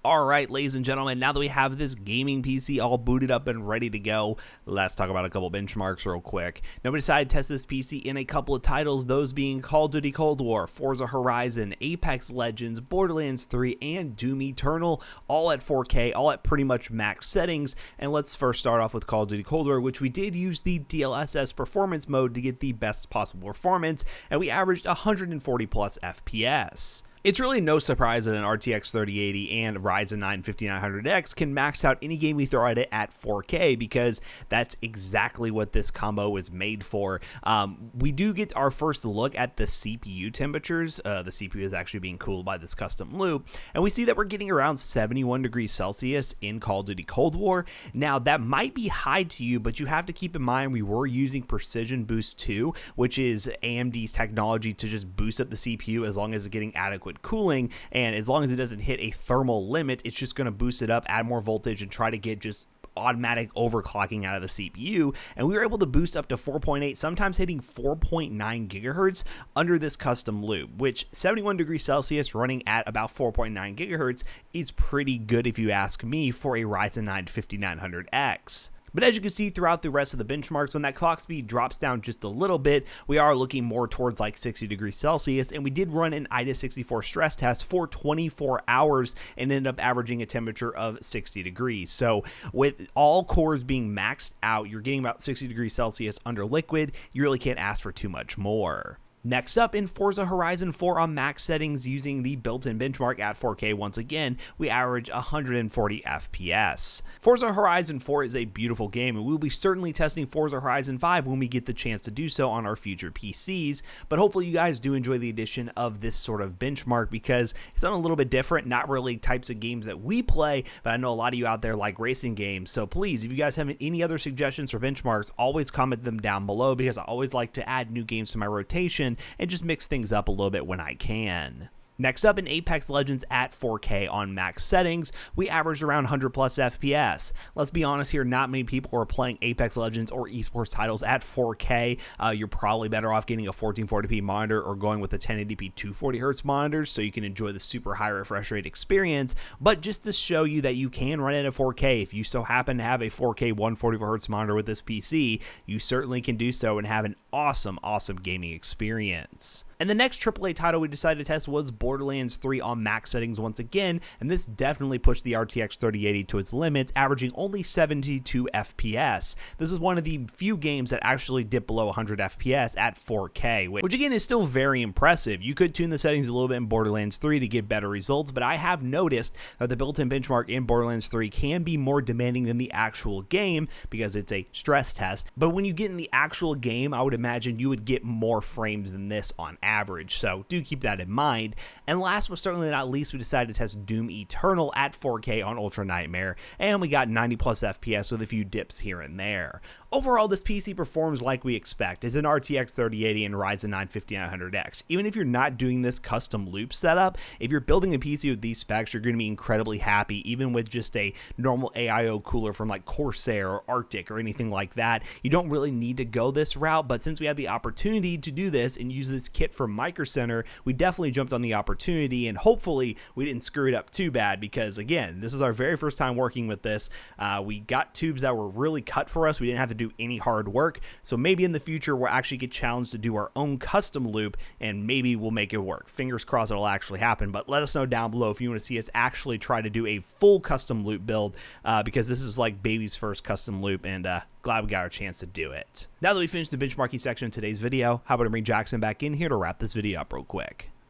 Alright, ladies and gentlemen, now that we have this gaming PC all booted up and ready to go, let's talk about a couple benchmarks real quick. Now we decided to test this PC in a couple of titles, those being Call of Duty Cold War, Forza Horizon, Apex Legends, Borderlands 3, and Doom Eternal, all at 4K, all at pretty much max settings. And let's first start off with Call of Duty Cold War, which we did use the DLSS performance mode to get the best possible performance, and we averaged 140 plus FPS. It's really no surprise that an RTX 3080 and Ryzen 9 5900X can max out any game we throw at it at 4K because that's exactly what this combo is made for. We do get our first look at the CPU temperatures. The CPU is actually being cooled by this custom loop, and we see that we're getting around 71 degrees Celsius in Call of Duty Cold War. Now, that might be high to you, but you have to keep in mind we were using Precision Boost 2, which is AMD's technology to just boost up the CPU as long as it's getting adequate cooling, and as long as it doesn't hit a thermal limit, it's just going to boost it up, add more voltage, and try to get just automatic overclocking out of the CPU. And we were able to boost up to 4.8, sometimes hitting 4.9 gigahertz under this custom loop, which 71 degrees Celsius running at about 4.9 gigahertz is pretty good if you ask me for a Ryzen 9 5900X. But as you can see throughout the rest of the benchmarks, when that clock speed drops down just a little bit, we are looking more towards like 60 degrees Celsius, and we did run an IDA64 stress test for 24 hours and ended up averaging a temperature of 60 degrees. So with all cores being maxed out, you're getting about 60 degrees Celsius under liquid. You really can't ask for too much more. Next up, in Forza Horizon 4 on max settings using the built-in benchmark at 4K once again, we average 140 FPS. Forza Horizon 4 is a beautiful game, and we'll be certainly testing Forza Horizon 5 when we get the chance to do so on our future PCs, but hopefully you guys do enjoy the addition of this sort of benchmark because it's done a little bit different, not really types of games that we play, but I know a lot of you out there like racing games, so please, if you guys have any other suggestions for benchmarks, always comment them down below because I always like to add new games to my rotation and just mix things up a little bit when I can. Next up, in Apex Legends at 4K on max settings, we averaged around 100 plus FPS. Let's be honest here, not many people are playing Apex Legends or esports titles at 4K. You're probably better off getting a 1440p monitor or going with a 1080p 240Hz monitor so you can enjoy the super high refresh rate experience. But just to show you that you can run it at 4K, if you so happen to have a 4K 144Hz monitor with this PC, you certainly can do so and have an awesome gaming experience. And the next AAA title we decided to test was Borderlands 3 on max settings once again, and this definitely pushed the RTX 3080 to its limits, averaging only 72 FPS. This is one of the few games that actually dip below 100 FPS at 4K, which again is still very impressive. You could tune the settings a little bit in Borderlands 3 to get better results, but I have noticed that the built-in benchmark in Borderlands 3 can be more demanding than the actual game because it's a stress test, but when you get in the actual game, I would imagine you would get more frames than this on average, so do keep that in mind. And last but certainly not least, we decided to test Doom Eternal at 4K on Ultra Nightmare, and we got 90 plus FPS with a few dips here and there. Overall, this PC performs like we expect. It's an RTX 3080 and Ryzen 9 5900X. Even if you're not doing this custom loop setup, if you're building a PC with these specs, you're going to be incredibly happy, even with just a normal AIO cooler from like Corsair or Arctic or anything like that. You don't really need to go this route, but since we had the opportunity to do this and use this kit from Micro Center, we definitely jumped on the opportunity, and hopefully we didn't screw it up too bad because, again, this is our very first time working with this. We got tubes that were really cut for us. We didn't have to do any hard work, so maybe in the future we'll actually get challenged to do our own custom loop, and maybe we'll make it work. Fingers crossed it'll actually happen, but let us know down below if you want to see us actually try to do a full custom loop build because this is like baby's first custom loop, and glad we got our chance to do it. Now that we finished the benchmarking section of today's video, how about I bring Jackson back in here to wrap this video up real quick.